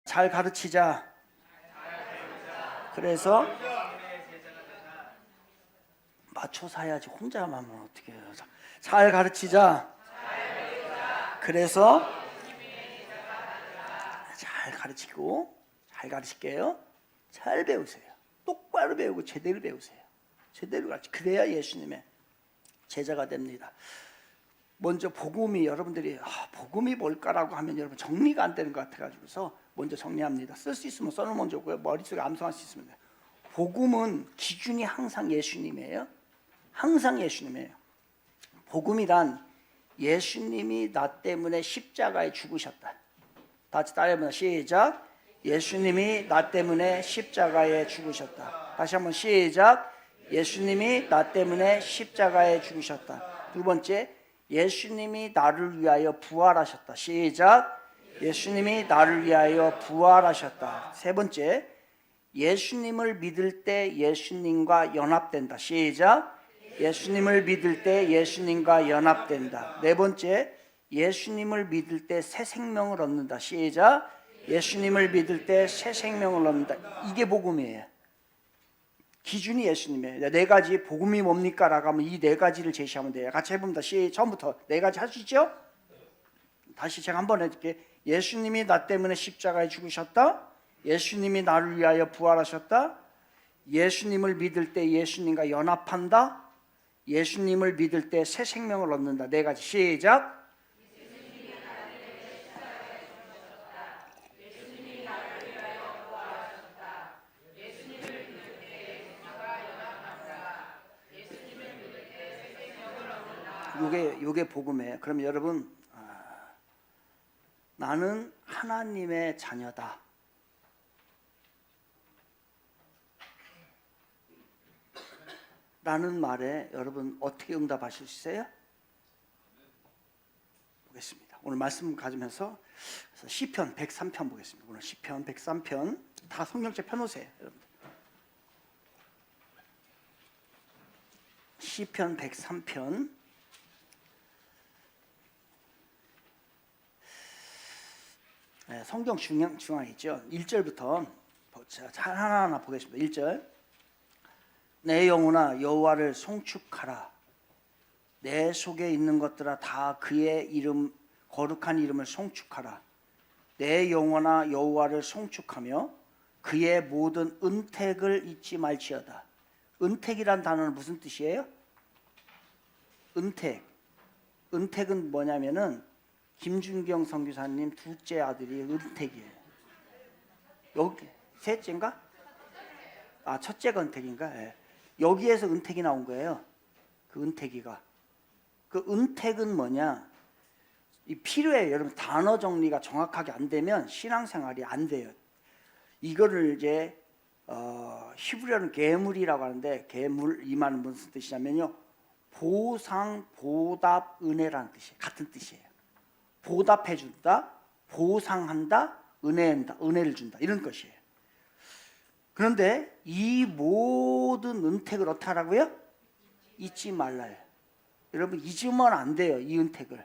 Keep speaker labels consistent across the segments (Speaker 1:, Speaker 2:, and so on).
Speaker 1: 잘 가르치자. 그래서 맞춰서 해야지. 혼자만 하면 어떻게 해요. 잘 가르치자. 그래서 잘 가르치고, 잘 가르칠게요. 잘 배우세요. 똑바로 배우고 제대로 배우세요. 제대로 가르치. 그래야 예수님의 제자가 됩니다. 먼저 복음이, 여러분들이 복음이 뭘까라고 하면 여러분 정리가 안 되는 것 같아가지고서 먼저 정리합니다. 쓸 수 있으면 써놓으면 좋고요. 머릿속에 암송할 수 있으면 돼요. 복음은 기준이 항상 예수님이에요. 항상 예수님이에요. 복음이란 예수님이 나 때문에 십자가에 죽으셨다. 다 같이 따라해보자. 시작. 예수님이 나 때문에 십자가에 죽으셨다. 다시 한번 시작. 예수님이 나 때문에 십자가에 죽으셨다. 두 번째, 예수님이 나를 위하여 부활하셨다. 시작. 예수님이 나를 위하여 부활하셨다. 세 번째, 예수님을 믿을 때 예수님과 연합된다. 시작. 예수님을 믿을 때 예수님과 연합된다. 네 번째, 예수님을 믿을 때 새 생명을 얻는다. 시작. 예수님을 믿을 때 새 생명을 얻는다. 이게 복음이에요. 기준이 예수님이에요. 네 가지. 복음이 뭡니까? 라고 하면 이 네 가지를 제시하면 돼요. 같이 해봅니다. 처음부터 네 가지 할 수 있죠? 다시 제가 한번 해줄게요. 예수님이 나 때문에 십자가에 죽으셨다. 예수님이 나를 위하여 부활하셨다. 예수님을 믿을 때 예수님과 연합한다. 예수님을 믿을 때 새 생명을 얻는다. 네 가지. 시작. 요게 복음이에요. 그럼 여러분, 나는 하나님의 자녀다. 라는 말에 여러분 어떻게 응답하실 수 있어요? 보겠습니다. 오늘 말씀 가지면서 시편 103편 보겠습니다. 오늘 시편 103편 다 성경책 펴놓으세요. 여러분. 시편 103편 성경 중앙에 있죠. 1절부터 하나하나 보겠습니다. 1절. 내 영혼아 여호와를 송축하라. 내 속에 있는 것들아 다 그의 이름 거룩한 이름을 송축하라. 내 영혼아 여호와를 송축하며 그의 모든 은택을 잊지 말지어다. 은택이란 단어는 무슨 뜻이에요? 은택은 뭐냐면은 김준경 선교사님 둘째 아들이 은택이에요. 여기 셋째인가? 첫째가 은택인가? 네. 여기에서 은택이 나온 거예요. 그 은택이가. 그 은택은 뭐냐? 이 필요해요. 여러분 단어 정리가 정확하게 안 되면 신앙생활이 안 돼요. 이거를 이제 히브리어는 계물이라고 하는데 계물 이 말은 무슨 뜻이냐면요. 보상, 보답, 은혜라는 뜻이에요. 같은 뜻이에요. 보답해 준다, 보상한다, 은혜를 준다 이런 것이에요. 그런데 이 모든 은택을 어떻게 하라고요? 잊지 말라요. 여러분 잊으면 안 돼요. 이 은택을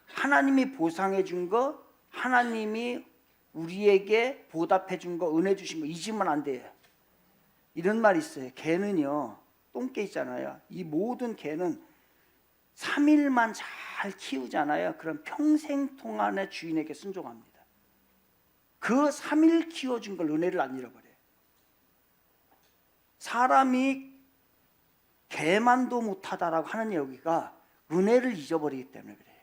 Speaker 1: 하나님이 보상해 준 거, 하나님이 우리에게 보답해 준 거, 은혜 주신 거 잊으면 안 돼요. 이런 말이 있어요. 개는요, 똥개 있잖아요. 이 모든 개는 3일만 잘 키우잖아요. 그럼 평생 동안의 주인에게 순종합니다. 그 3일 키워준 걸 은혜를 안 잃어버려요. 사람이 개만도 못하다라고 하는 여기가 은혜를 잊어버리기 때문에 그래요.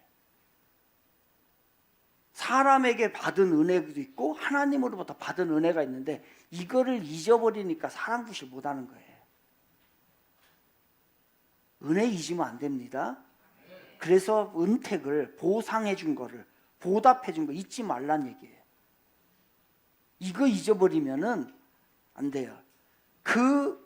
Speaker 1: 사람에게 받은 은혜도 있고 하나님으로부터 받은 은혜가 있는데 이거를 잊어버리니까 사람 구실 못하는 거예요. 은혜 잊으면 안 됩니다. 그래서 은택을 보상해 준 거를 보답해 준 거 잊지 말란 얘기예요. 이거 잊어버리면은 안 돼요. 그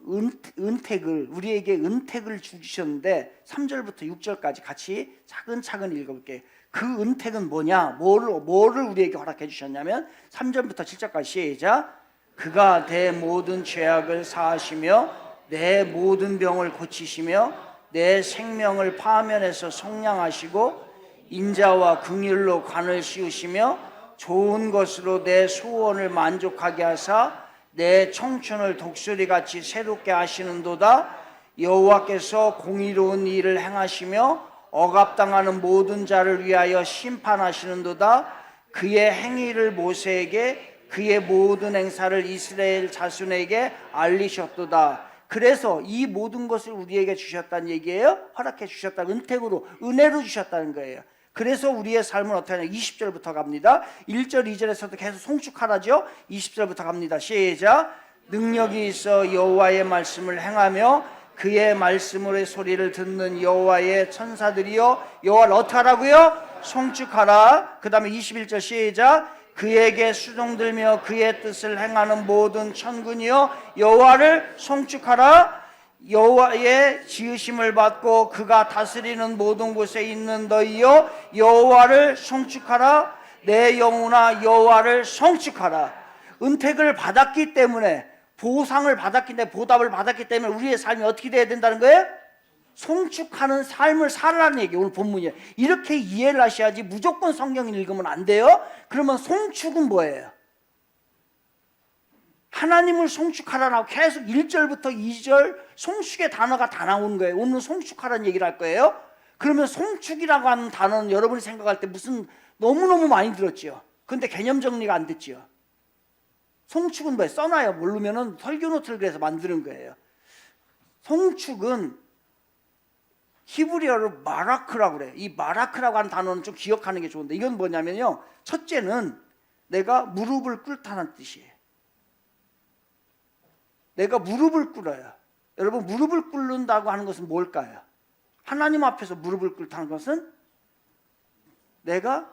Speaker 1: 은택을 우리에게 은택을 주셨는데 3절부터 6절까지 같이 차근차근 읽어볼게요. 그 은택은 뭐냐? 뭐를 우리에게 허락해 주셨냐면 3절부터 7절까지 시작. 그가 내 모든 죄악을 사하시며 내 모든 병을 고치시며 내 생명을 파면에서 속량하시고 인자와 긍휼로 관을 씌우시며 좋은 것으로 내 소원을 만족하게 하사 내 청춘을 독수리같이 새롭게 하시는도다. 여호와께서 공의로운 일을 행하시며 억압당하는 모든 자를 위하여 심판하시는도다. 그의 행위를 모세에게 그의 모든 행사를 이스라엘 자손에게 알리셨도다. 그래서 이 모든 것을 우리에게 주셨다는 얘기예요. 허락해 주셨다. 은택으로, 은혜로 주셨다는 거예요. 그래서 우리의 삶은 어떻게 하냐. 20절부터 갑니다. 1절 2절에서도 계속 송축하라죠. 20절부터 갑니다. 시작. 능력이 있어 여호와의 말씀을 행하며 그의 말씀의 소리를 듣는 여호와의 천사들이여 여호와를 어떻게 하라고요? 송축하라. 그 다음에 21절 시작. 그에게 수종들며 그의 뜻을 행하는 모든 천군이여 여호와를 송축하라. 여호와의 지으심을 받고 그가 다스리는 모든 곳에 있는 너희여 여호와를 송축하라. 내 영혼아 여호와를 송축하라. 은택을 받았기 때문에, 보상을 받았기 때문에, 보답을 받았기 때문에 우리의 삶이 어떻게 돼야 된다는 거예요? 송축하는 삶을 살아라는 얘기. 오늘 본문이에요. 이렇게 이해를 하셔야지 무조건 성경을 읽으면 안 돼요. 그러면 송축은 뭐예요? 하나님을 송축하라고 계속 1절부터 2절 송축의 단어가 다 나오는 거예요. 오늘 송축하라는 얘기를 할 거예요. 그러면 송축이라고 하는 단어는 여러분이 생각할 때 무슨 너무너무 많이 들었죠. 근데 개념 정리가 안 됐죠. 송축은 뭐예요? 써놔요. 모르면은 설교 노트를 그래서 만드는 거예요. 송축은 히브리어로 마라크라고 그래요. 이 마라크라고 하는 단어는 좀 기억하는 게 좋은데, 이건 뭐냐면요, 첫째는 내가 무릎을 꿇다는 뜻이에요. 내가 무릎을 꿇어요. 여러분, 무릎을 꿇는다고 하는 것은 뭘까요? 하나님 앞에서 무릎을 꿇다는 것은 내가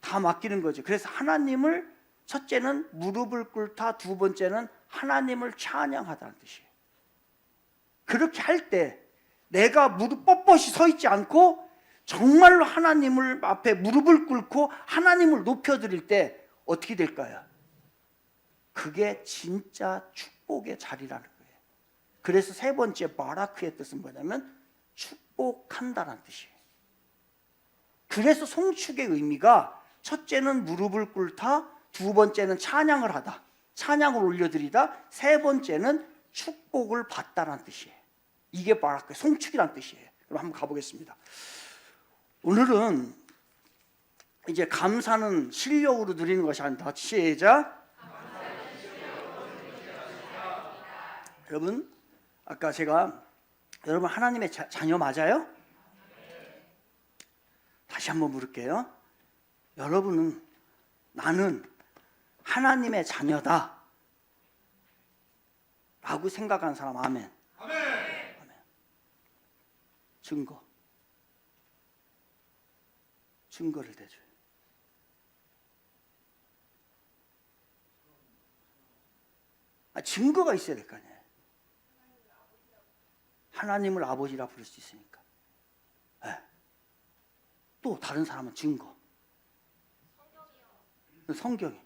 Speaker 1: 다 맡기는 거죠. 그래서 하나님을, 첫째는 무릎을 꿇다, 두 번째는 하나님을 찬양하다는 뜻이에요. 그렇게 할 때 내가 무릎 뻣뻣이 서 있지 않고 정말로 하나님을 앞에 무릎을 꿇고 하나님을 높여드릴 때 어떻게 될까요? 그게 진짜 축복의 자리라는 거예요. 그래서 세 번째 바라크의 뜻은 뭐냐면 축복한다는 뜻이에요. 그래서 송축의 의미가 첫째는 무릎을 꿇다, 두 번째는 찬양을 하다, 찬양을 올려드리다, 세 번째는 축복을 받다라는 뜻이에요. 이게 바라크, 송축이란 뜻이에요. 그럼 한번 가보겠습니다. 오늘은 이제 감사는 실력으로 누리는 것이 아니다. 시작. 여러분, 아까 제가 여러분 하나님의 자녀 맞아요? 다시 한번 물을게요. 여러분은, 나는 하나님의 자녀다 라고 생각하는 사람 아멘. 아멘. 증거를 대줘요. 증거가 있어야 될 거 아니에요. 하나님을 아버지라 부를 수 있으니까. 네. 또 다른 사람은 증거. 성경이.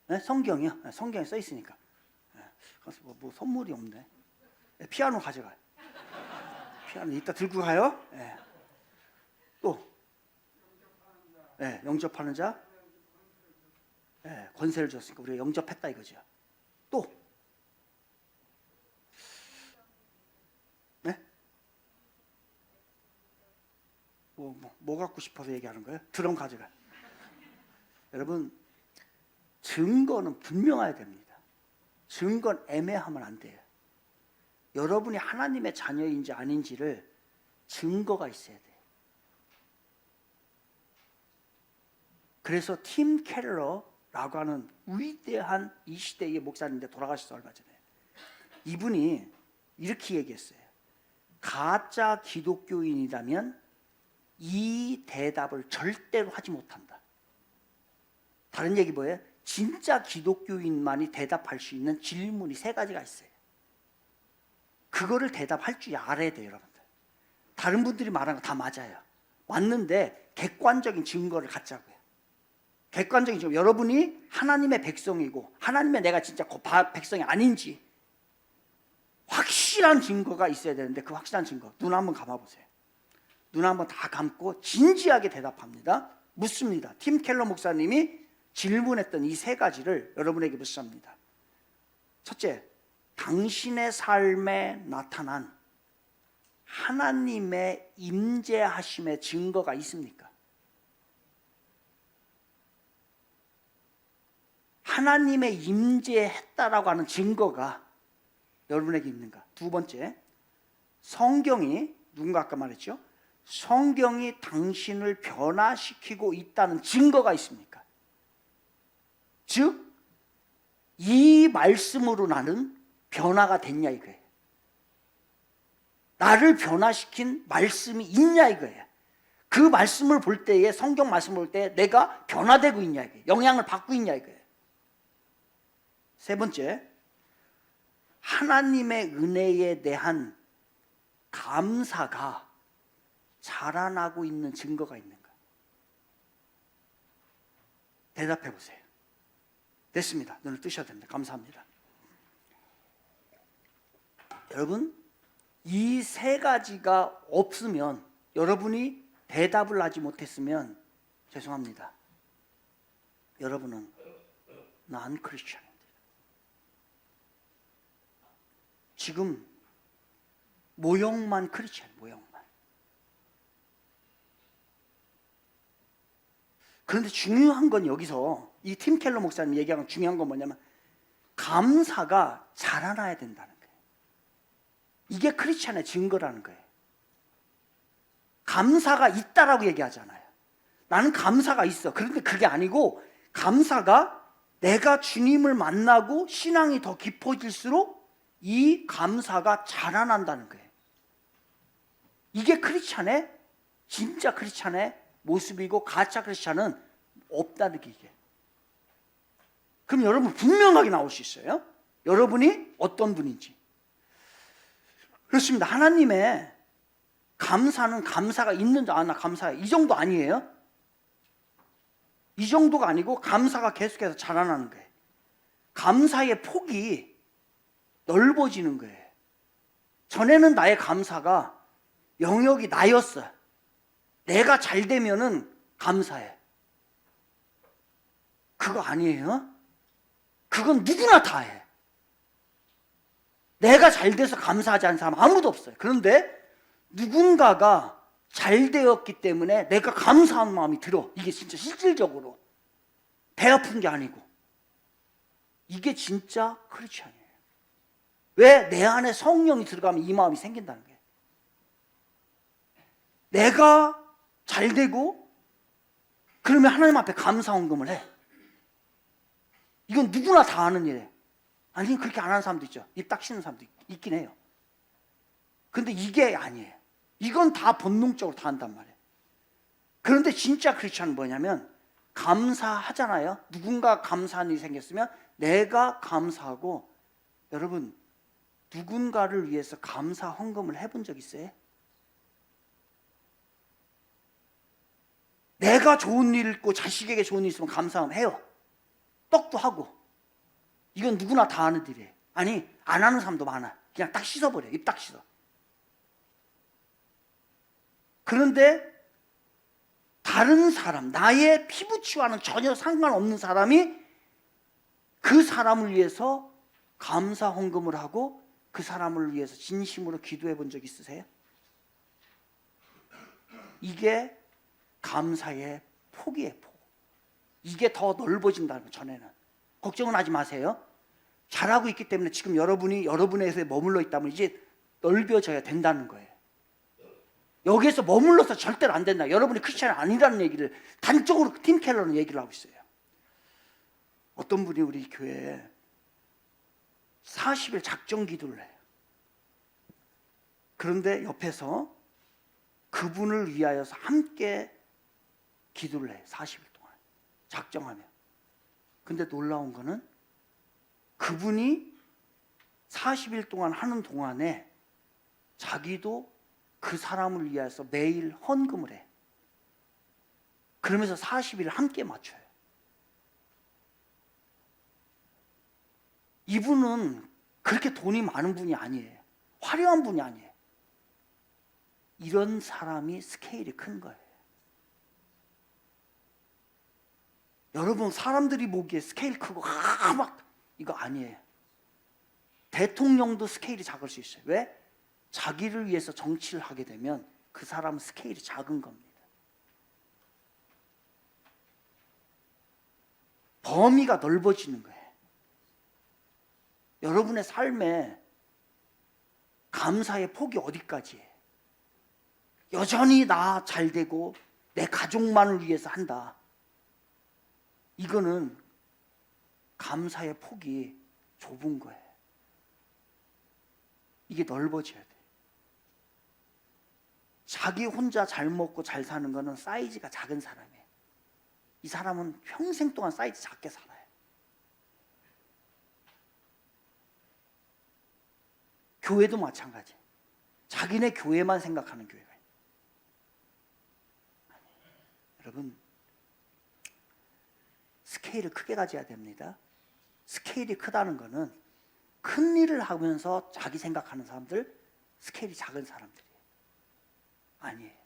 Speaker 1: 네? 성경이요? 네, 성경에 써 있으니까. 네. 그래서 뭐 선물이 없네. 네, 피아노 가져가요. 피아노 이따 들고 가요. 네. 또, 네, 영접하는 자, 네, 권세를 줬으니까 우리가 영접했다 이거죠. 또, 네? 뭐 갖고 싶어서 얘기하는 거예요? 드럼 가져가. 여러분, 증거는 분명해야 됩니다. 증거는 애매하면 안 돼요. 여러분이 하나님의 자녀인지 아닌지를 증거가 있어야 돼요. 그래서 팀 켈러라고 하는 위대한 이 시대의 목사님인데 돌아가셨어요, 얼마 전에. 이분이 이렇게 얘기했어요. 가짜 기독교인이라면 이 대답을 절대로 하지 못한다. 다른 얘기 뭐예요? 진짜 기독교인만이 대답할 수 있는 질문이 세 가지가 있어요. 그거를 대답할 줄 알아야 돼요, 여러분들. 다른 분들이 말한 거 다 맞아요. 맞는데 객관적인 증거를 갖자고요. 객관적인 증거. 여러분이 하나님의 백성이고 하나님의 내가 진짜 백성이 아닌지 확실한 증거가 있어야 되는데, 그 확실한 증거, 눈 한번 감아보세요. 눈 한번 다 감고 진지하게 대답합니다. 묻습니다. 팀 켈러 목사님이 질문했던 이 세 가지를 여러분에게 묻습니다. 첫째, 당신의 삶에 나타난 하나님의 임재하심의 증거가 있습니까? 하나님의 임재했다라고 하는 증거가 여러분에게 있는가? 두 번째, 성경이 누군가 아까 말했죠? 성경이 당신을 변화시키고 있다는 증거가 있습니까? 즉, 이 말씀으로 나는 변화가 됐냐 이거예요. 나를 변화시킨 말씀이 있냐 이거예요. 그 말씀을 볼 때에, 성경 말씀을 볼 때 내가 변화되고 있냐 이거예요. 영향을 받고 있냐 이거예요. 세 번째, 하나님의 은혜에 대한 감사가 자라나고 있는 증거가 있는가? 대답해 보세요. 됐습니다. 눈을 뜨셔야 됩니다. 감사합니다. 여러분, 이 세 가지가 없으면, 여러분이 대답을 하지 못했으면 죄송합니다. 여러분은 난 크리스천입니다. 지금 모형만 크리스천, 모형만. 그런데 중요한 건 여기서 이 팀 켈러 목사님 얘기하는 중요한 건 뭐냐면 감사가 자라나야 된다는 거예요. 이게 크리스천의 증거라는 거예요. 감사가 있다라고 얘기하잖아요. 나는 감사가 있어. 그런데 그게 아니고 감사가 내가 주님을 만나고 신앙이 더 깊어질수록 이 감사가 자라난다는 거예요. 이게 크리스천의, 진짜 크리스천의 모습이고 가짜 크리스천은 없다는 게 이게. 그럼 여러분 분명하게 나올 수 있어요. 여러분이 어떤 분인지. 그렇습니다. 하나님의 감사는 감사가 있는 줄, 나 감사해. 이 정도 아니에요. 이 정도가 아니고 감사가 계속해서 자라나는 거예요. 감사의 폭이 넓어지는 거예요. 전에는 나의 감사가 영역이 나였어. 내가 잘 되면은 감사해. 그거 아니에요? 그건 누구나 다 해. 내가 잘 돼서 감사하지 않는 사람 아무도 없어요. 그런데 누군가가 잘 되었기 때문에 내가 감사한 마음이 들어. 이게 진짜 실질적으로 배 아픈 게 아니고. 이게 진짜 크리스천이에요. 왜? 내 안에 성령이 들어가면 이 마음이 생긴다는 거예요. 내가 잘 되고 그러면 하나님 앞에 감사 헌금을 해. 이건 누구나 다 하는 일이에요. 아니 그렇게 안 하는 사람도 있죠. 입 딱 쉬는 사람도 있긴 해요. 근데 이게 아니에요. 이건 다 본능적으로 다 한단 말이에요. 그런데 진짜 크리스천은 뭐냐면 감사하잖아요. 누군가 감사한 일이 생겼으면 내가 감사하고, 여러분 누군가를 위해서 감사 헌금을 해본 적 있어요? 내가 좋은 일 있고 자식에게 좋은 일 있으면 감사하면 해요. 떡도 하고. 이건 누구나 다 하는 일이에요. 아니 안 하는 사람도 많아. 그냥 딱 씻어버려. 입 딱 씻어. 그런데 다른 사람, 나의 피부치와는 전혀 상관없는 사람이 그 사람을 위해서 감사 헌금을 하고 그 사람을 위해서 진심으로 기도해 본 적 있으세요? 이게 감사의 폭이에요, 폭. 이게 더 넓어진다는 거. 전에는 걱정은 하지 마세요. 잘하고 있기 때문에 지금 여러분이 여러분의 회사에 머물러 있다면 이제 넓혀져야 된다는 거예요. 여기에서 머물러서 절대로 안 된다. 여러분이 크리스천이 아니라는 얘기를 단적으로 팀 켈러는 얘기를 하고 있어요. 어떤 분이 우리 교회에 40일 작정 기도를 해요. 그런데 옆에서 그분을 위하여서 함께 기도를 해요. 40일 동안 작정하며. 근데 놀라운 거는 그분이 40일 동안 하는 동안에 자기도 그 사람을 위해서 매일 헌금을 해. 그러면서 40일을 함께 맞춰요. 이분은 그렇게 돈이 많은 분이 아니에요. 화려한 분이 아니에요. 이런 사람이 스케일이 큰 거예요. 여러분, 사람들이 보기에 스케일 크고 막 이거 아니에요. 대통령도 스케일이 작을 수 있어요. 왜? 자기를 위해서 정치를 하게 되면 그 사람은 스케일이 작은 겁니다. 범위가 넓어지는 거예요. 여러분의 삶에 감사의 폭이 어디까지예요? 여전히 나 잘 되고 내 가족만을 위해서 한다. 이거는 감사의 폭이 좁은 거예요. 이게 넓어져야 돼. 자기 혼자 잘 먹고 잘 사는 거는 사이즈가 작은 사람이에요. 이 사람은 평생 동안 사이즈 작게 살아요. 교회도 마찬가지. 자기네 교회만 생각하는 교회가 있어요. 여러분, 스케일을 크게 가져야 됩니다. 스케일이 크다는 거는 큰 일을 하면서 자기 생각하는 사람들, 스케일이 작은 사람들이에요. 아니에요.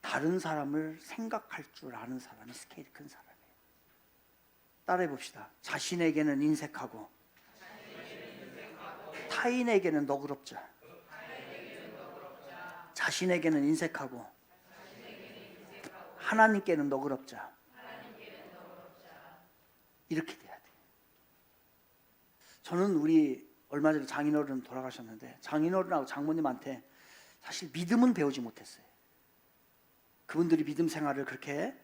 Speaker 1: 다른 사람을 생각할 줄 아는 사람이 스케일이 큰 사람이에요. 따라해 봅시다. 자신에게는 인색하고 타인에게는 너그럽자. 자신에게는 인색하고 하나님께는 너그럽자. 이렇게 돼야 돼요. 저는 우리 얼마 전에 장인어른 돌아가셨는데 장인어른하고 장모님한테 사실 믿음은 배우지 못했어요. 그분들이 믿음 생활을 그렇게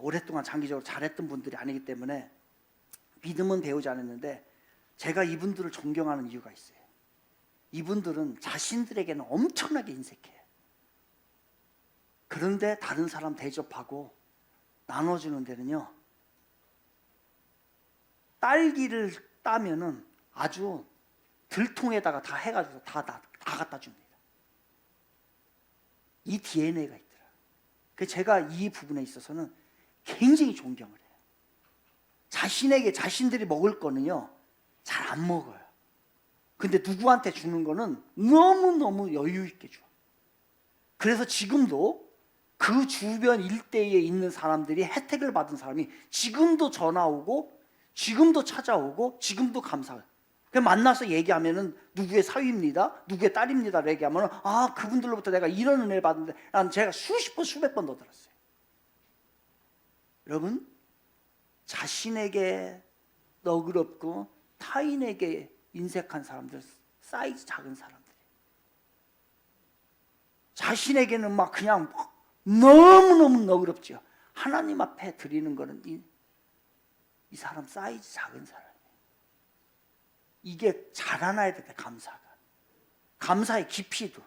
Speaker 1: 오랫동안 장기적으로 잘했던 분들이 아니기 때문에 믿음은 배우지 않았는데 제가 이분들을 존경하는 이유가 있어요. 이분들은 자신들에게는 엄청나게 인색해요. 그런데 다른 사람 대접하고 나눠주는 데는요, 딸기를 따면은 아주 들통에다가 다 해가지고 다 갖다 줍니다. 이 DNA가 있더라. 그래서 제가 이 부분에 있어서는 굉장히 존경을 해요. 자신에게 자신들이 먹을 거는요 잘 안 먹어요. 근데 누구한테 주는 거는 너무너무 여유 있게 줘. 그래서 지금도 그 주변 일대에 있는 사람들이 혜택을 받은 사람이 지금도 전화 오고 지금도 찾아오고 지금도 감사해요. 만나서 얘기하면은 누구의 사위입니다, 누구의 딸입니다 얘기하면 아, 그분들로부터 내가 이런 은혜를 받는데 난 제가 수십 번 수백 번 더 들었어요. 여러분, 자신에게 너그럽고 타인에게 인색한 사람들, 사이즈 작은 사람들이에요. 자신에게는 막 그냥 너무너무 너그럽죠. 하나님 앞에 드리는 거는 이 사람 사이즈 작은 사람이에요. 이게 자라나야 돼. 감사가. 감사의 깊이도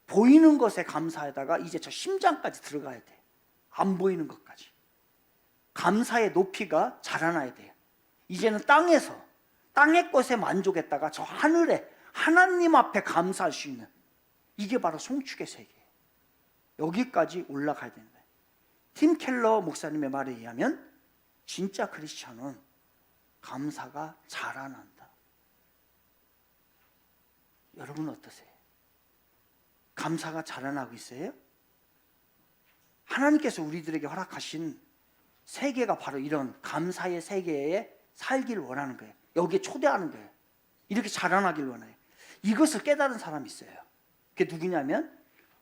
Speaker 1: 보이는 것에 감사에다가 이제 저 심장까지 들어가야 돼. 안 보이는 것까지. 감사의 높이가 자라나야 돼요. 이제는 땅의 것에 만족했다가 저 하늘에 하나님 앞에 감사할 수 있는, 이게 바로 송축의 세계예요. 여기까지 올라가야 되는 거예요. 팀 켈러 목사님의 말에 의하면 진짜 크리스천은 감사가 자라난다. 여러분 어떠세요? 감사가 자라나고 있어요? 하나님께서 우리들에게 허락하신 세계가 바로 이런 감사의 세계에 살기를 원하는 거예요. 여기에 초대하는 거예요. 이렇게 자라나길 원해요. 이것을 깨달은 사람이 있어요. 그게 누구냐면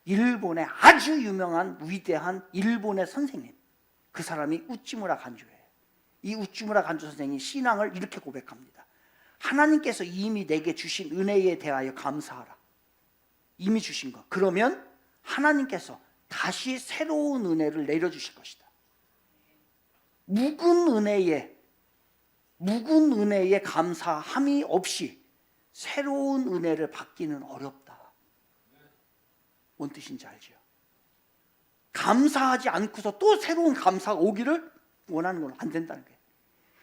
Speaker 1: 일본의 아주 유명한 위대한 일본의 선생님, 그 사람이 우찌무라 간주예요. 이 우찌무라 간주 선생이 신앙을 이렇게 고백합니다. 하나님께서 이미 내게 주신 은혜에 대하여 감사하라. 이미 주신 거. 그러면 하나님께서 다시 새로운 은혜를 내려주실 것이다. 묵은 은혜에 감사함이 없이 새로운 은혜를 받기는 어렵다. 뭔 뜻인지 알죠? 감사하지 않고서 또 새로운 감사가 오기를 원하는 건 안 된다는 거예요.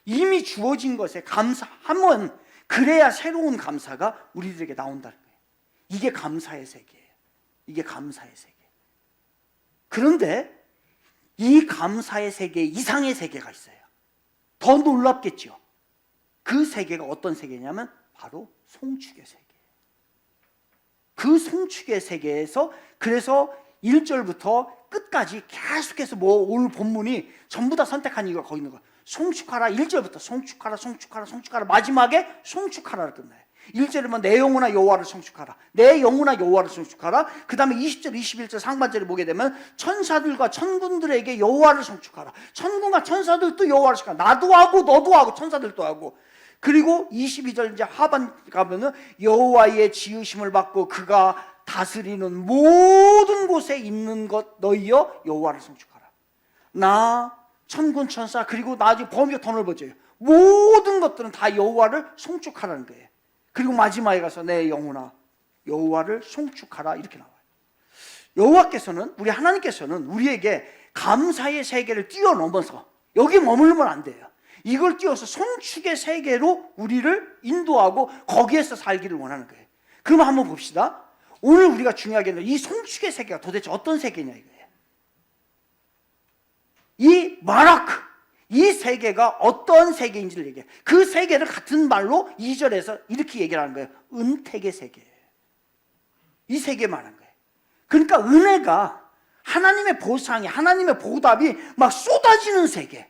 Speaker 1: 이미 주어진 것에 감사하면 그래야 새로운 감사가 우리들에게 나온다는 거예요. 이게 감사의 세계예요. 이게 감사의 세계. 그런데 이 감사의 세계 이상의 세계가 있어요. 더 놀랍겠죠. 그 세계가 어떤 세계냐면 바로 송축의 세계예요. 그 송축의 세계에서 그래서 1절부터 끝까지 계속해서 오늘 본문이 전부 다 선택한 이유가 거기 있는 거야. 송축하라. 1절부터 송축하라, 송축하라, 송축하라. 마지막에 송축하라를 끝나요. 1절이면 내 영혼아 여호와를 송축하라. 내 영혼아 여호와를 송축하라. 그 다음에 20절, 21절 상반절에 보게 되면 천사들과 천군들에게 여호와를 송축하라. 천군과 천사들도 여호와를 송축하라. 나도 하고 너도 하고 천사들도 하고. 그리고 22절 이제 하반 가면은 여호와의 지으심을 받고 그가 다스리는 모든 곳에 있는 것 너희여 여호와를 송축하라. 나 천군 천사 그리고 나중에 범위가 더 넓어져요. 모든 것들은 다 여호와를 송축하라는 거예요. 그리고 마지막에 가서 내 영혼아 여호와를 송축하라 이렇게 나와요. 여호와께서는 우리 하나님께서는 우리에게 감사의 세계를 뛰어넘어서 여기 머물면 안 돼요. 이걸 뛰어서 송축의 세계로 우리를 인도하고 거기에서 살기를 원하는 거예요. 그럼 한번 봅시다. 오늘 우리가 중요하게 이 송축의 세계가 도대체 어떤 세계냐 이거예요. 이 마라크, 이 세계가 어떤 세계인지를 얘기해요. 그 세계를 같은 말로 2절에서 이렇게 얘기를 하는 거예요. 은택의 세계. 이 세계 말하는 거예요. 그러니까 은혜가 하나님의 보상이, 하나님의 보답이 막 쏟아지는 세계.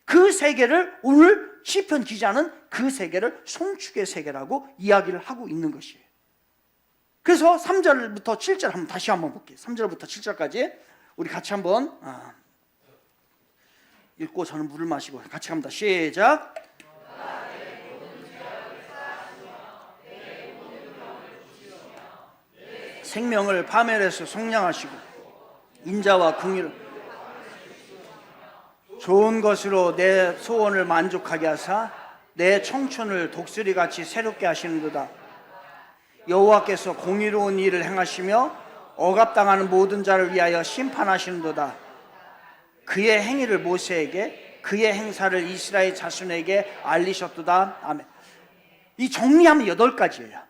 Speaker 1: 그 세계를 오늘 시편 기자는 그 세계를 송축의 세계라고 이야기를 하고 있는 것이에요. 그래서 3절부터 7절 다시 한번 볼게요. 3절부터 7절까지 우리 같이 한번 읽고 저는 물을 마시고 같이 갑니다. 시작. 생명을 파멸해서 속량하시고 인자와 긍휼을 좋은 것으로 내 소원을 만족하게 하사 내 청춘을 독수리같이 새롭게 하시는도다. 여호와께서 공의로운 일을 행하시며 억압당하는 모든 자를 위하여 심판하시는도다. 그의 행위를 모세에게 그의 행사를 이스라엘 자손에게 알리셨도다. 아멘. 이 정리하면 8가지예요.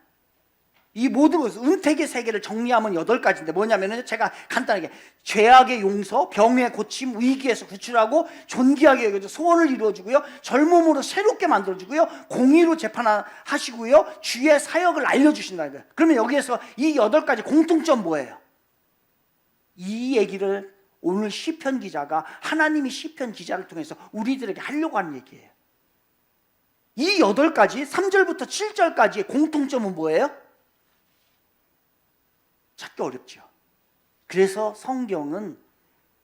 Speaker 1: 이 모든 것을 은택의 세계를 정리하면 8가지인데 뭐냐면은 제가 간단하게 죄악의 용서, 병의 고침, 위기에서 구출하고 존귀하게 여겨서 소원을 이루어주고요, 젊음으로 새롭게 만들어주고요, 공의로 재판하시고요, 주의 사역을 알려주신다는 거예요. 그러면 여기에서 이 8가지 공통점 뭐예요? 이 얘기를 오늘 시편 기자가 하나님이 시편 기자를 통해서 우리들에게 하려고 하는 얘기예요. 이 8가지 3절부터 7절까지의 공통점은 뭐예요? 찾기 어렵죠. 그래서 성경은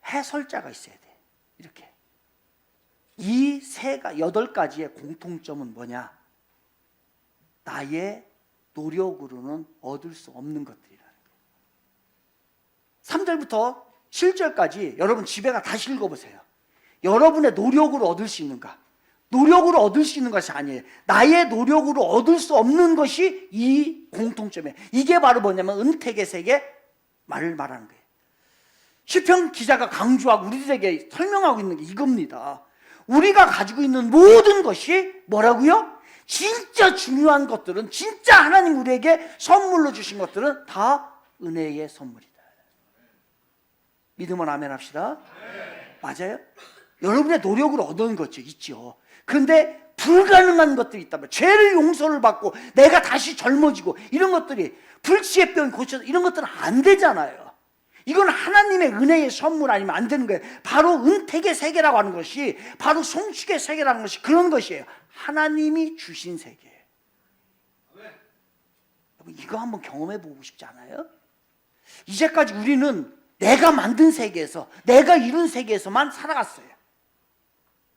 Speaker 1: 해설자가 있어야 돼. 이렇게 이 8가지의 공통점은 뭐냐? 나의 노력으로는 얻을 수 없는 것들이라는 거예요. 3절부터 7절까지 여러분 집에 가 다시 읽어보세요. 여러분의 노력으로 얻을 수 있는가? 노력으로 얻을 수 있는 것이 아니에요. 나의 노력으로 얻을 수 없는 것이 이 공통점이에요. 이게 바로 뭐냐면 은택의 세계 말을 말하는 거예요. 시편 기자가 강조하고 우리들에게 설명하고 있는 게 이겁니다. 우리가 가지고 있는 모든 것이 뭐라고요? 진짜 중요한 것들은, 진짜 하나님 우리에게 선물로 주신 것들은 다 은혜의 선물이다. 믿으면 아멘 합시다. 맞아요? 여러분의 노력으로 얻은 것죠, 있죠. 그런데 불가능한 것들이 있다면, 죄를 용서를 받고 내가 다시 젊어지고 이런 것들이, 불치의 병이 고쳐서 이런 것들은 안 되잖아요. 이건 하나님의 은혜의 선물 아니면 안 되는 거예요. 바로 은택의 세계라고 하는 것이, 바로 송축의 세계라는 것이 그런 것이에요. 하나님이 주신 세계. 여러분 이거 한번 경험해 보고 싶지 않아요? 이제까지 우리는 내가 만든 세계에서, 내가 이룬 세계에서만 살아갔어요.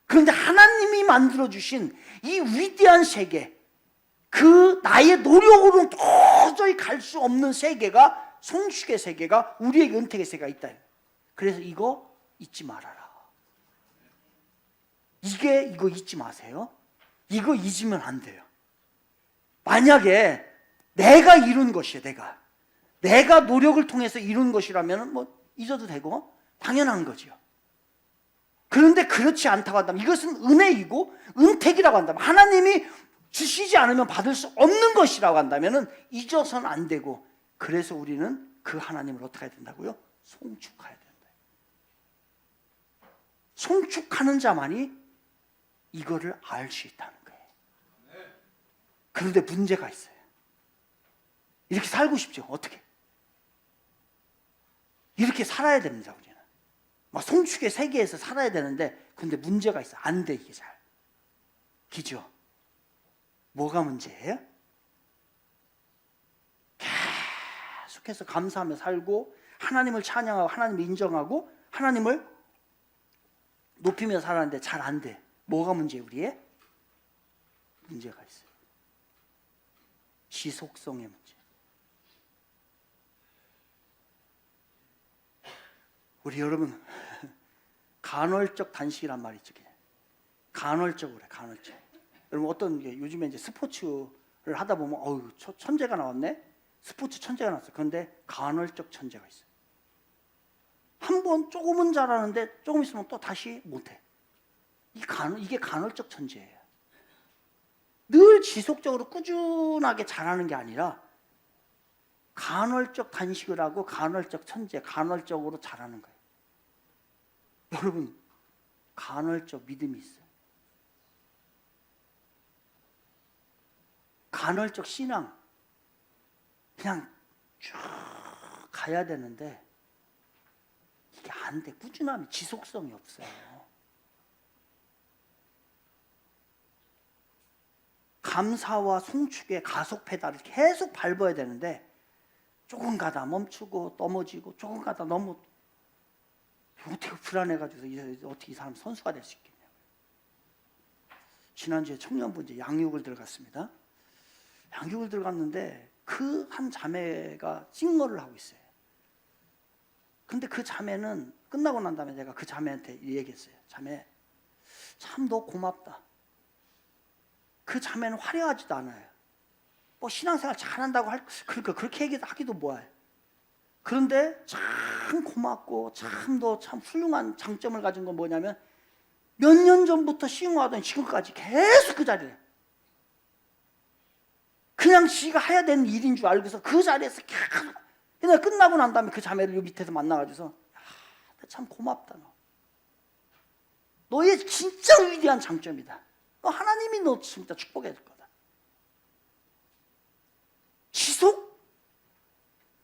Speaker 1: 그런데 하나님이 만들어주신 이 위대한 세계, 그 나의 노력으로는 도저히 갈 수 없는 세계가, 송축의 세계가, 우리에게 은택의 세계가 있다. 그래서 이거 잊지 말아라. 이거 잊지 마세요. 이거 잊으면 안 돼요. 만약에 내가 이룬 것이에요. 내가 노력을 통해서 이룬 것이라면 뭐 잊어도 되고 당연한 거죠. 그런데 그렇지 않다고 한다면, 이것은 은혜이고 은택이라고 한다면, 하나님이 주시지 않으면 받을 수 없는 것이라고 한다면 잊어서는 안 되고, 그래서 우리는 그 하나님을 어떻게 해야 된다고요? 송축해야 된다. 송축하는 자만이 이거를 알 수 있다는 거예요. 그런데 문제가 있어요. 이렇게 살고 싶죠? 어떻게? 이렇게 살아야 됩니다. 우리는 막 송축의 세계에서 살아야 되는데 근데 문제가 있어. 안 돼 이게 잘. 기죠? 뭐가 문제예요? 계속해서 감사하며 살고 하나님을 찬양하고 하나님을 인정하고 하나님을 높이며 살았는데 잘 안 돼. 뭐가 문제예요? 우리의 문제가 있어요. 지속성의 문제. 우리 여러분 간헐적 단식이란 말이 있죠. 간헐적으로 해. 간헐적. 여러분 어떤 게 요즘에 이제 스포츠를 하다 보면 어우 천재가 나왔네. 스포츠 천재가 나왔어. 그런데 간헐적 천재가 있어요. 한 번 조금은 잘하는데 조금 있으면 또 다시 못해. 이게 간헐적 천재예요. 늘 지속적으로 꾸준하게 잘하는 게 아니라 간헐적 단식을 하고 간헐적 천재, 간헐적으로 잘하는 거예요. 여러분 간헐적 믿음이 있어요. 간헐적 신앙 그냥 쭉 가야 되는데 이게 안 돼. 꾸준함이 지속성이 없어요. 감사와 송축의 가속 페달을 계속 밟아야 되는데 조금 가다 멈추고 넘어지고 조금 가다 너무 어떻게 불안해가지고 어떻게 이 사람 선수가 될 수 있겠냐고. 지난주에 청년부 이제 양육을 들어갔습니다. 양육을 들어갔는데 그 한 자매가 찡얼을 하고 있어요. 근데 그 자매는 끝나고 난 다음에 제가 그 자매한테 얘기했어요. 자매, 참 너 고맙다. 그 자매는 화려하지도 않아요. 뭐 신앙생활 잘한다고 그러니까 그렇게 하기도 뭐해. 그런데 참 고맙고 참 너 참 훌륭한 장점을 가진 건 뭐냐면 몇 년 전부터 시흥하더니 지금까지 계속 그 자리에 그냥 지가 해야 되는 일인 줄 알고서 그 자리에서 계속 그냥 끝나고 난 다음에 그 자매를 요 밑에서 만나가지고서 참 고맙다 너. 너의 진짜 위대한 장점이다. 너 하나님이 너 진짜 축복해 줄 거다. 지속?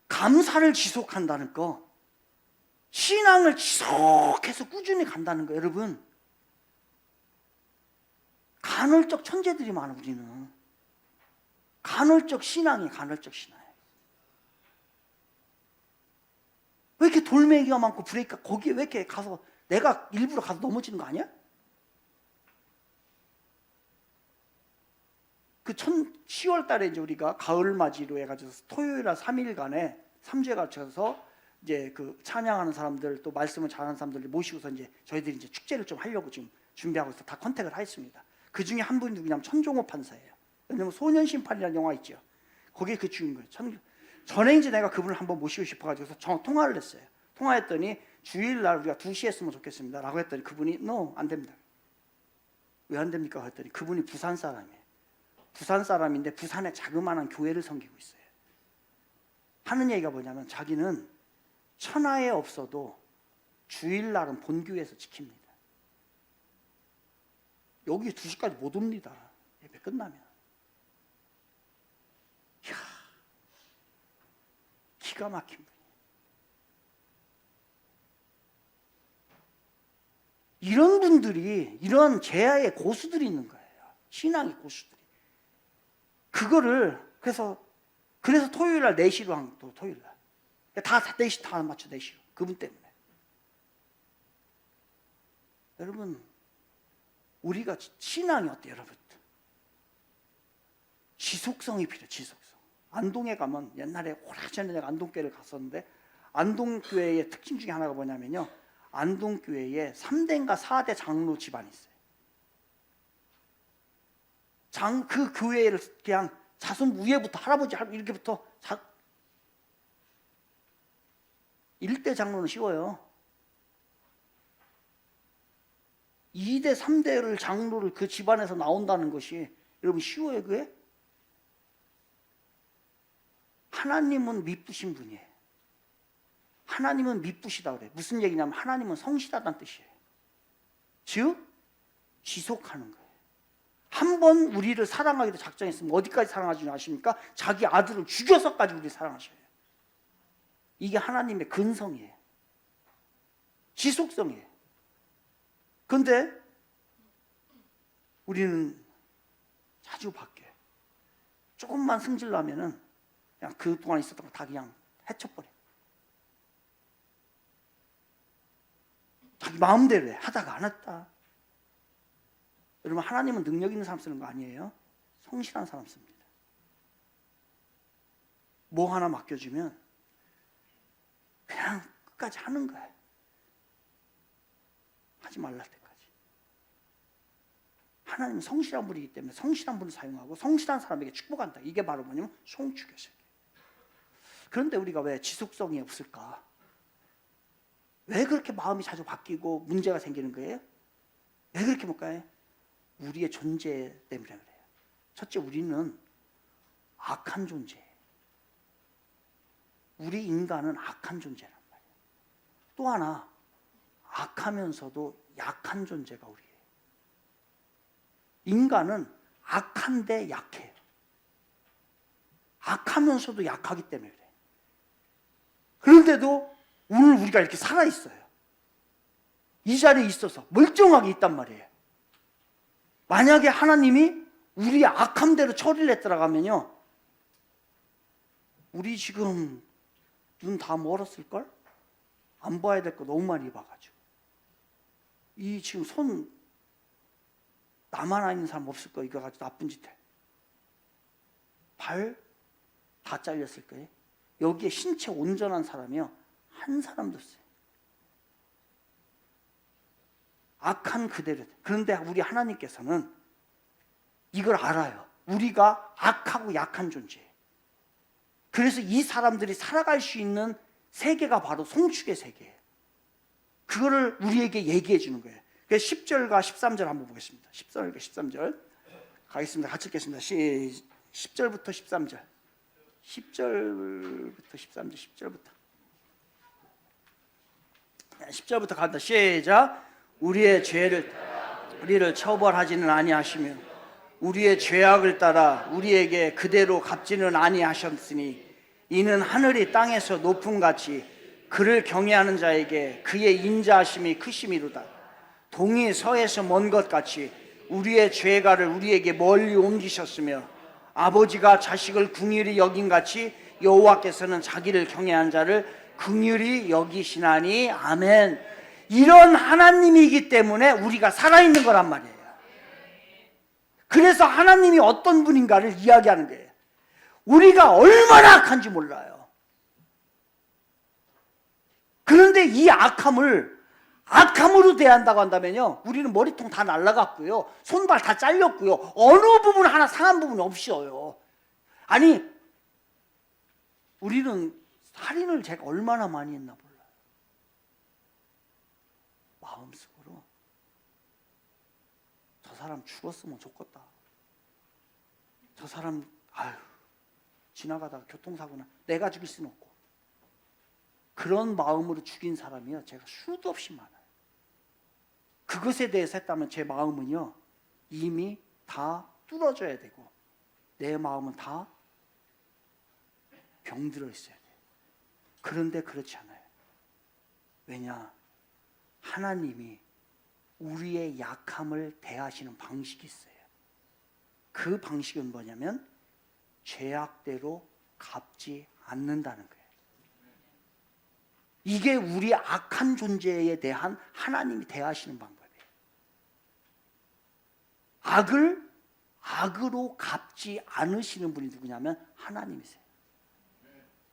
Speaker 1: 감사를 지속한다는 거, 신앙을 지속해서 꾸준히 간다는 거. 여러분 간헐적 천재들이 많아. 우리는 간헐적 신앙이 간헐적 신앙이에요. 왜 이렇게 돌멩이가 많고 브레이크가 거기에 왜 이렇게 가서 내가 일부러 가서 넘어지는 거 아니야? 그 10월 달에 이제 우리가 가을 맞이로 해가지고 토요일날 3일간에 3주에 걸쳐서 이제 그 찬양하는 사람들 또 말씀을 잘하는 사람들을 모시고서 이제 저희들이 이제 축제를 좀 하려고 지금 준비하고 있어. 다 컨택을 하였습니다. 그 중에 한 분이 누구냐면 천종호 판사예요. 왜냐면 소년심판이라는 영화 있죠. 거기에 그 주인공이에요. 전에 이제 내가 그분을 한번 모시고 싶어가지고 통화를 했어요. 통화했더니 주일날 우리가 2시에 했으면 좋겠습니다 라고 했더니 그분이 No, 안 됩니다. 왜 안 됩니까? 했더니 그분이 부산 사람이에요. 부산 사람인데 부산에 자그마한 교회를 섬기고 있어요. 하는 얘기가 뭐냐면 자기는 천하에 없어도 주일날은 본교회에서 지킵니다. 여기 2시까지 못 옵니다. 예배 끝나면. 이야, 기가 막힌 분이에요. 이런 분들이, 이런 제야의 고수들이 있는 거예요. 신앙의 고수들이. 그거를 그래서 토요일날 4시로 한 또 토요일날 다 4시 다 맞춰 4시로 그분 때문에. 여러분 우리가 신앙이 어때요? 여러분 지속성이 필요해요. 지속성. 안동에 가면 옛날에 오래전에 내가 안동교회를 갔었는데 안동교회의 특징 중에 하나가 뭐냐면요, 안동교회에 3대인가 4대 장로 집안이 있어요. 그 교회를 그냥 자손 위에부터 할아버지 이렇게부터 1대 장로는 쉬워요. 2대 3대를 장로를 그 집안에서 나온다는 것이 여러분 쉬워요? 그게? 하나님은 미쁘신 분이에요. 하나님은 미쁘시다 그래요. 무슨 얘기냐면 하나님은 성실하다는 뜻이에요. 즉 지속하는 거예요. 한 번 우리를 사랑하기로 작정했으면 어디까지 사랑하시는지 아십니까? 자기 아들을 죽여서까지 우리를 사랑하셔요. 이게 하나님의 근성이에요. 지속성이에요. 그런데 우리는 자주 바뀌어요. 조금만 승질나면은 그냥 그동안 있었던 거 다 그냥 해쳐버려. 자기 마음대로 해. 하다가 안 했다. 여러분, 하나님은 능력 있는 사람 쓰는 거 아니에요. 성실한 사람 씁니다. 뭐 하나 맡겨주면 그냥 끝까지 하는 거예요. 하지 말랄 때까지. 하나님은 성실한 분이기 때문에 성실한 분을 사용하고 성실한 사람에게 축복한다. 이게 바로 뭐냐면 송축의 세계. 그런데 우리가 왜 지속성이 없을까? 왜 그렇게 마음이 자주 바뀌고 문제가 생기는 거예요? 왜 그렇게 못 가요? 우리의 존재 때문에 그래요. 첫째, 우리는 악한 존재예요. 우리 인간은 악한 존재란 말이에요. 또 하나, 악하면서도 약한 존재가 우리예요. 인간은 악한데 약해요. 악하면서도 약하기 때문에 그래요. 그런데도 오늘 우리가 이렇게 살아있어요. 이 자리에 있어서 멀쩡하게 있단 말이에요. 만약에 하나님이 우리의 악함대로 처리를 했더라면요, 우리 지금 눈 다 멀었을걸? 안 봐야 될 거 너무 많이 봐가지고. 이 지금 손 나만 아닌 사람 없을 거. 이거 가지고 나쁜 짓 해. 발 다 잘렸을 거예요. 여기에 신체 온전한 사람이요, 한 사람도 없어요. 악한 그대로. 그런데 우리 하나님께서는 이걸 알아요. 우리가 악하고 약한 존재예요. 그래서 이 사람들이 살아갈 수 있는 세계가 바로 송축의 세계예요. 그거를 우리에게 얘기해 주는 거예요. 그래서 10절과 13절 한번 보겠습니다. 10절과 13절 가겠습니다. 같이 읽겠습니다. 10절부터 13절. 10절부터 13절. 10절부터 간다. 시작. 우리의 우리를 처벌하지는 아니하시며 우리의 죄악을 따라 우리에게 그대로 갚지는 아니하셨으니 이는 하늘이 땅에서 높음같이 그를 경외하는 자에게 그의 인자하심이 크심이로다. 동이 서에서 먼 것 같이 우리의 죄가를 우리에게 멀리 옮기셨으며 아버지가 자식을 긍휼히 여긴 같이 여호와께서는 자기를 경외하는 자를 긍휼히 여기시나니. 아멘. 이런 하나님이기 때문에 우리가 살아있는 거란 말이에요. 그래서 하나님이 어떤 분인가를 이야기하는 거예요. 우리가 얼마나 악한지 몰라요. 그런데 이 악함으로 대한다고 한다면요, 우리는 머리통 다 날라갔고요, 손발 다 잘렸고요, 어느 부분 하나 상한 부분이 없어요. 아니, 우리는 살인을 제가 얼마나 많이 했나 몰라요. 마음속으로 저 사람 죽었으면 좋겠다. 저 사람 지나가다가 교통사고나 내가 죽일 수는 없고. 그런 마음으로 죽인 사람이요, 제가 수도 없이 많아요. 그것에 대해서 했다면 제 마음은요, 이미 다 뚫어져야 되고 내 마음은 다 병들어 있어야 돼요. 그런데 그렇지 않아요. 왜냐? 하나님이 우리의 약함을 대하시는 방식이 있어요. 그 방식은 뭐냐면 죄악대로 갚지 않는다는 거예요. 이게 우리 악한 존재에 대한 하나님이 대하시는 방법이에요. 악을 악으로 갚지 않으시는 분이 누구냐면 하나님이세요.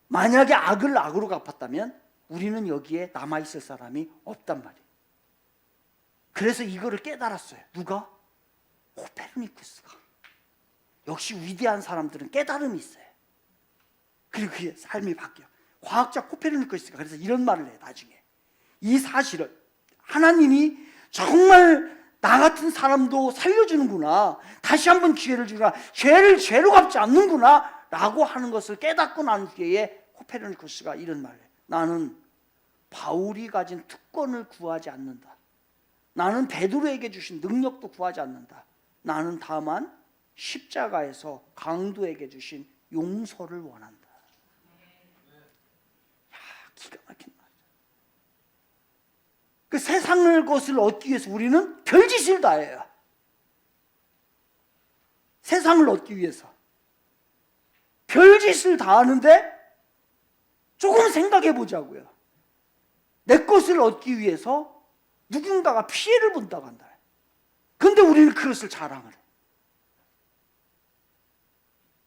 Speaker 1: 만약에 악을 악으로 갚았다면 우리는 여기에 남아있을 사람이 없단 말이에요. 그래서 이거를 깨달았어요. 누가? 코페르니쿠스가. 역시 위대한 사람들은 깨달음이 있어요. 그리고 그의 삶이 바뀌어요. 과학자 코페르니쿠스가 그래서 이런 말을 해요. 나중에 이 사실을 하나님이 정말 나 같은 사람도 살려주는구나, 다시 한번 기회를 주구나, 죄를 죄로 갚지 않는구나 라고 하는 것을 깨닫고 난 후에 코페르니쿠스가 이런 말을 해요. 나는 바울이 가진 특권을 구하지 않는다. 나는 베드로에게 주신 능력도 구하지 않는다. 나는 다만 십자가에서 강도에게 주신 용서를 원한다. 야, 기가 막힌 말이야. 그 세상의 것을 얻기 위해서 우리는 별짓을 다 해요. 세상을 얻기 위해서 별짓을 다 하는데 조금 생각해 보자고요. 내 것을 얻기 위해서 누군가가 피해를 본다고 한다. 그런데 우리는 그것을 자랑을 해요.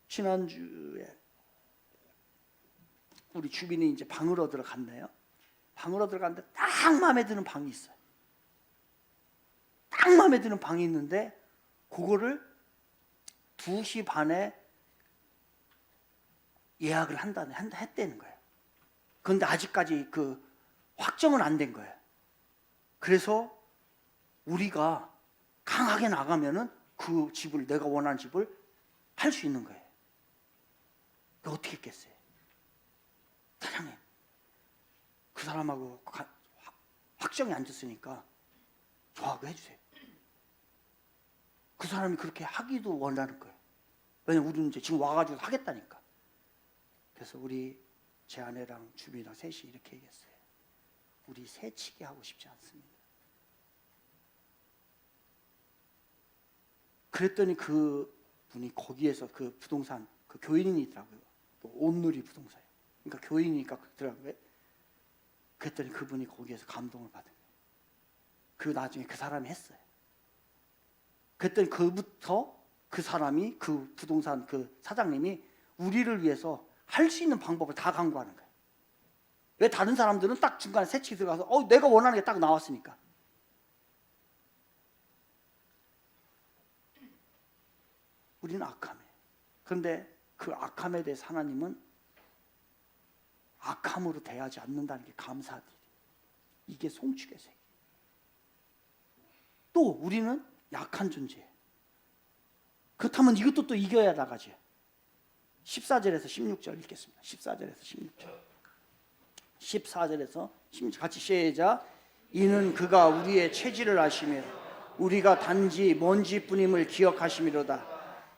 Speaker 1: 지난주에 우리 주빈이 이제 방으로 들어갔네요. 방으로 들어갔는데 딱 마음에 드는 방이 있어요. 딱 마음에 드는 방이 있는데 그거를 2시 반에 예약을 했다는 거예요. 그런데 아직까지 그 확정은 안 된 거예요. 그래서 우리가 강하게 나가면은 그 집을, 내가 원하는 집을 할 수 있는 거예요. 어떻게 했겠어요? 사장님, 그 사람하고 확정이 안 됐으니까 저하고 해주세요. 그 사람이 그렇게 하기도 원하는 거예요. 왜냐면 우리는 이제 지금 와가지고 하겠다니까. 그래서 제 아내랑 주빈이랑 셋이 이렇게 얘기했어요. 우리 새치기 하고 싶지 않습니다. 그랬더니 그 분이 거기에서 그 부동산 그 교인이더라고요. 또 온누리 부동산. 그러니까 교인이니까 그러더라고요. 그랬더니 그분이 거기에서 감동을 받은 거예요. 그리고 나중에 그 사람이 했어요. 그랬더니 그부터 그 사람이, 그 부동산 그 사장님이 우리를 위해서 할 수 있는 방법을 다 강구하는 거예요. 왜? 다른 사람들은 딱 중간에 새치기 들어가서 내가 원하는 게 딱 나왔으니까. 우리는 악함해. 그런데 그 악함에 대해서 하나님은 악함으로 대하지 않는다는 게 감사하다. 이게 송축의 세계. 또 우리는 약한 존재예요. 그렇다면 이것도 또 이겨야 나가죠. 14절에서 16절 읽겠습니다. 14절에서 16절. 14절에서 16절 같이 시작. 이는 그가 우리의 체질을 아시며 우리가 단지 먼지뿐임을 기억하심이로다.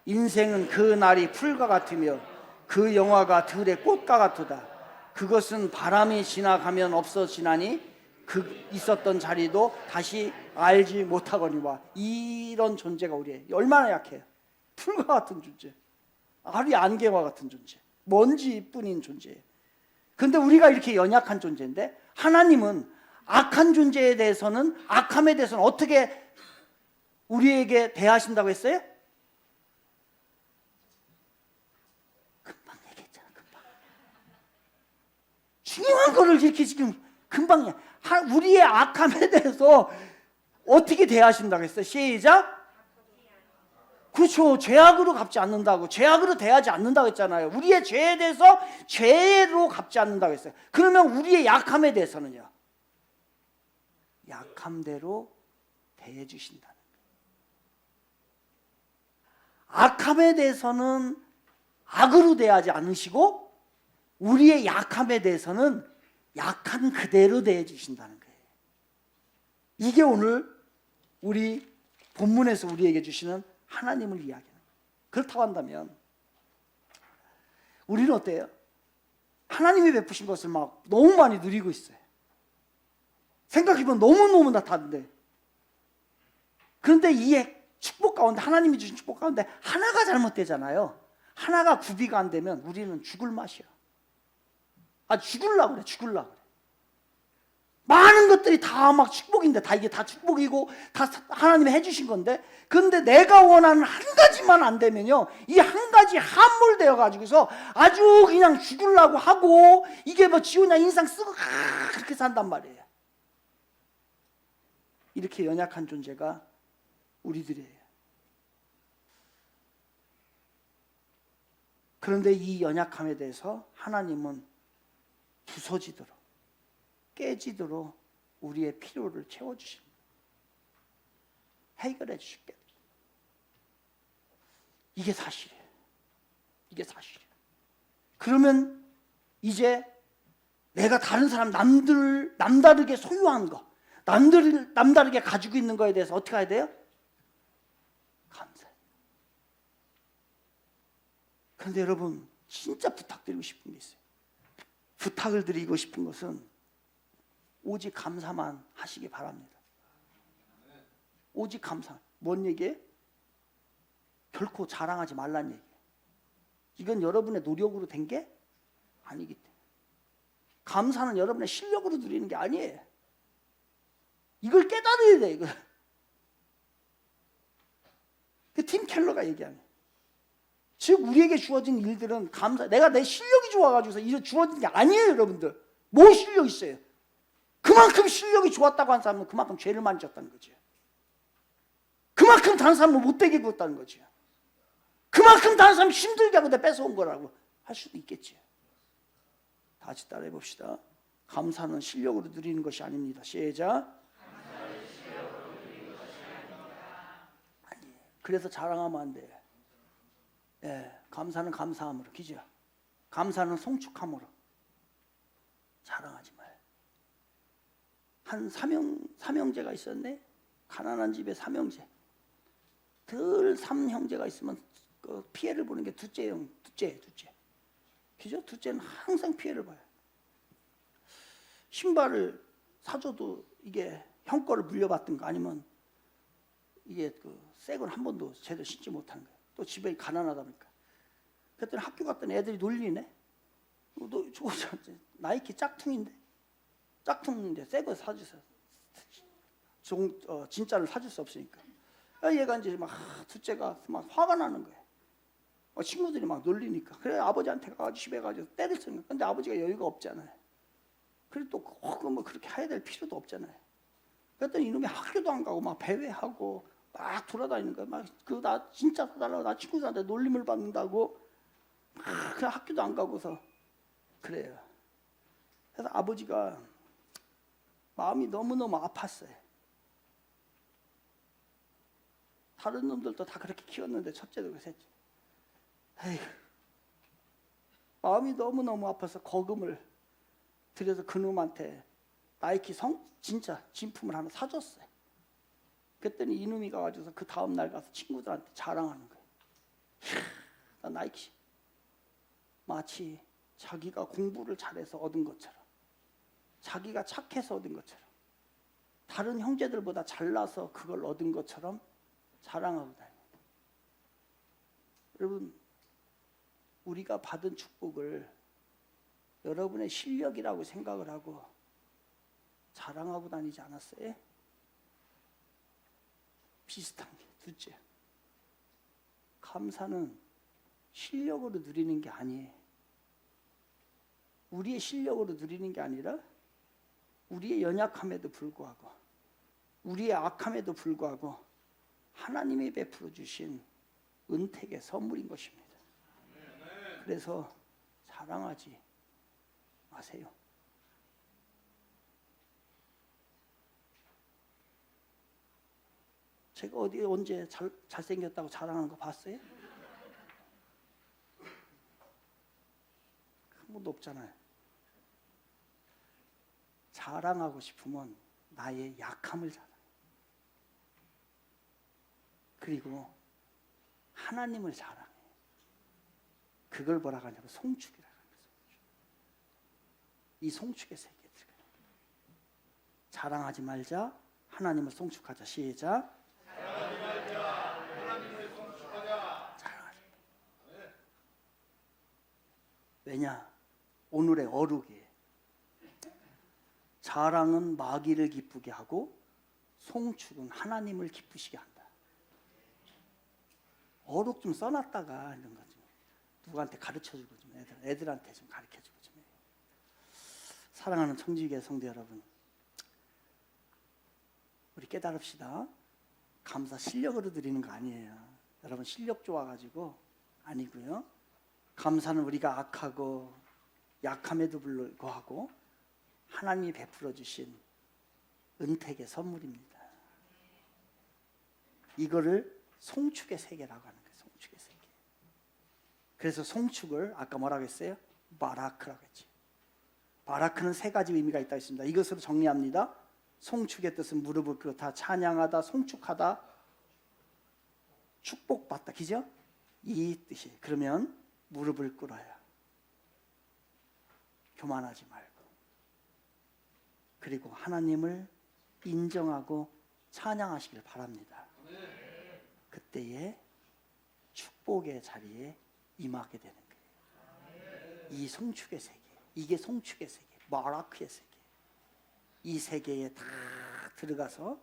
Speaker 1: 인생은 그 날이 풀과 같으며 그 영화가 들의 꽃과 같도다. 그것은 바람이 지나가면 없어지나니 그 있었던 자리도 다시 알지 못하거니와. 이런 존재가 우리의 얼마나 약해요. 풀과 같은 존재, 아리 안개와 같은 존재, 먼지뿐인 존재예요. 그런데 우리가 이렇게 연약한 존재인데 하나님은 악한 존재에 대해서는, 악함에 대해서는 어떻게 우리에게 대하신다고 했어요? 금방 얘기했잖아. 금방. 중요한 거를 이렇게 지금 금방 우리의 악함에 대해서 어떻게 대하신다고 했어요? 시작. 그렇죠. 죄악으로 갚지 않는다고, 죄악으로 대하지 않는다고 했잖아요. 우리의 죄에 대해서 죄로 갚지 않는다고 했어요. 그러면 우리의 약함에 대해서는요? 약함대로 대해 주신다는 거예요. 악함에 대해서는 악으로 대하지 않으시고 우리의 약함에 대해서는 약한 그대로 대해 주신다는 거예요. 이게 오늘 우리 본문에서 우리에게 주시는 하나님을 이야기하는 거예요. 그렇다고 한다면 우리는 어때요? 하나님이 베푸신 것을 막 너무 많이 누리고 있어요. 생각해보면 너무너무 다 다른데, 그런데 이 축복 가운데, 하나님이 주신 축복 가운데 하나가 잘못되잖아요. 하나가 구비가 안 되면 우리는 죽을 맛이야. 죽으려고 그래. 죽으려고 그래. 많은 것들이 다 막 축복인데, 다 이게 다 축복이고 다 하나님이 해주신 건데, 그런데 내가 원하는 한 가지만 안 되면요, 이 한 가지 함몰되어 가지고서 아주 그냥 죽으려고 하고, 이게 뭐 지우냐 인상 쓰고 그렇게 산단 말이에요. 이렇게 연약한 존재가 우리들이에요. 그런데 이 연약함에 대해서 하나님은 부서지도록, 깨지도록 우리의 필요를 채워주십니다. 해결해 주실게요. 이게 사실이에요. 이게 사실이에요. 그러면 이제 내가 다른 사람, 남다르게 소유한 거, 남다르게 가지고 있는 거에 대해서 어떻게 해야 돼요? 감사해요. 그런데 여러분, 진짜 부탁드리고 싶은 게 있어요. 부탁을 드리고 싶은 것은, 오직 감사만 하시기 바랍니다. 오직 감사. 뭔 얘기예요? 결코 자랑하지 말란 얘기예요. 이건 여러분의 노력으로 된 게 아니기 때문에. 감사는 여러분의 실력으로 누리는 게 아니에요. 이걸 깨달아야 돼. 이걸. 그 팀 켈러가 얘기하는. 즉 우리에게 주어진 일들은 감사. 내가 내 실력이 좋아가지고서 이거 주어진 게 아니에요, 여러분들. 뭐 실력 있어요? 그만큼 실력이 좋았다고 한 사람은 그만큼 죄를 많이 졌다는 거죠. 그만큼 다른 사람을 못되게 구웠다는 거죠. 그만큼 다른 사람 힘들게 하고 내 뺏어온 거라고 할 수도 있겠죠. 다 같이 따라해 봅시다. 감사는 실력으로 누리는 것이 아닙니다. 시작. 아니, 그래서 자랑하면 안 돼요. 예, 감사는 감사함으로, 기죠. 감사는 송축함으로. 자랑하지 마요. 한 삼형제가 있었네. 가난한 집에 삼형제. 늘 삼형제가 있으면 그 피해를 보는 게 둘째. 그죠? 둘째는 항상 피해를 봐요. 신발을 사줘도 이게 형 거를 물려받든가 아니면 이게 그 새 걸 한 번도 제대로 신지 못하는 거예요. 또 집에 가난하다 보니까. 그랬더니 학교 갔더니 애들이 놀리네. 너 저거 나이키 짝퉁인데? 짝퉁인데 새 거 사주세요. 진짜를 사줄 수 없으니까. 얘가 이제 막 둘째가 막 화가 나는 거예요. 친구들이 막 놀리니까. 그래 아버지한테 가가지고 집에 가서 때릴 수 있는 거예요. 근데 아버지가 여유가 없잖아요. 그래 또 뭐 그렇게 해야 될 필요도 없잖아요. 그랬더니 이놈이 학교도 안 가고 막 배회하고 막 돌아다니는 거예요. 막 그 나 진짜 사달라고 나 친구들한테 놀림을 받는다고 막 그냥 학교도 안 가고서 그래요. 그래서 아버지가 마음이 너무너무 아팠어요. 다른 놈들도 다 그렇게 키웠는데 첫째도 그랬지. 에휴, 마음이 너무너무 아파서 거금을 들여서 그놈한테 나이키 진짜 진품을 하나 사줬어요. 그랬더니 이놈이 가가지고서 그 다음날 가서 친구들한테 자랑하는 거예요. 이야, 나 나이키. 마치 자기가 공부를 잘해서 얻은 것처럼, 자기가 착해서 얻은 것처럼, 다른 형제들보다 잘나서 그걸 얻은 것처럼 자랑하고 다녀요. 여러분, 우리가 받은 축복을 여러분의 실력이라고 생각을 하고 자랑하고 다니지 않았어요? 비슷한 게 둘째. 감사는 실력으로 누리는 게 아니에요. 우리의 실력으로 누리는 게 아니라 우리의 연약함에도 불구하고, 우리의 악함에도 불구하고 하나님이 베풀어 주신 은택의 선물인 것입니다. 그래서 자랑하지 마세요. 제가 어디 언제 잘생겼다고 자랑하는 거 봤어요? 한 번도 없잖아요. 자랑하고 싶으면 나의 약함을 자랑해. 그리고 하나님을 자랑해. 그걸 뭐라고 하냐면 송축이라고 하는 거예요. 이 송축의 세계에 들어가는 거예요. 자랑하지 말자, 하나님을 송축하자. 시작. 자랑하지 말자, 하나님을 송축하자. 자랑하지 말자. 왜냐? 오늘의 어록이에요. 자랑은 마귀를 기쁘게 하고 송축은 하나님을 기쁘시게 한다. 어록 좀 써놨다가 이런 거 좀 누구한테 가르쳐주고 좀 애들한테 좀 가르쳐주고 좀 해요. 사랑하는 청지기의 성도 여러분, 우리 깨달읍시다. 감사 실력으로 드리는 거 아니에요. 여러분 실력 좋아가지고 아니고요. 감사는 우리가 악하고 약함에도 불구하고 하나님이 베풀어 주신 은택의 선물입니다. 이거를 송축의 세계라고 하는 거예요. 송축의 세계. 그래서 송축을 아까 뭐라고 했어요? 바라크라고 했죠. 바라크는 세 가지 의미가 있다고 했습니다. 이것으로 정리합니다. 송축의 뜻은 무릎을 꿇다, 찬양하다, 송축하다, 축복받다. 그죠? 이 뜻이에요. 그러면 무릎을 꿇어야 교만하지 말고, 그리고 하나님을 인정하고 찬양하시길 바랍니다. 그때에 축복의 자리에 임하게 되는 거예요. 이 성축의 세계, 이게 성축의 세계, 마라크의 세계, 이 세계에 다 들어가서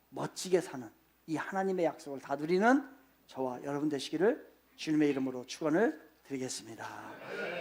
Speaker 1: 멋지게 사는 이 하나님의 약속을 다 누리는 저와 여러분 되시기를 주님의 이름으로 축원을 드리겠습니다.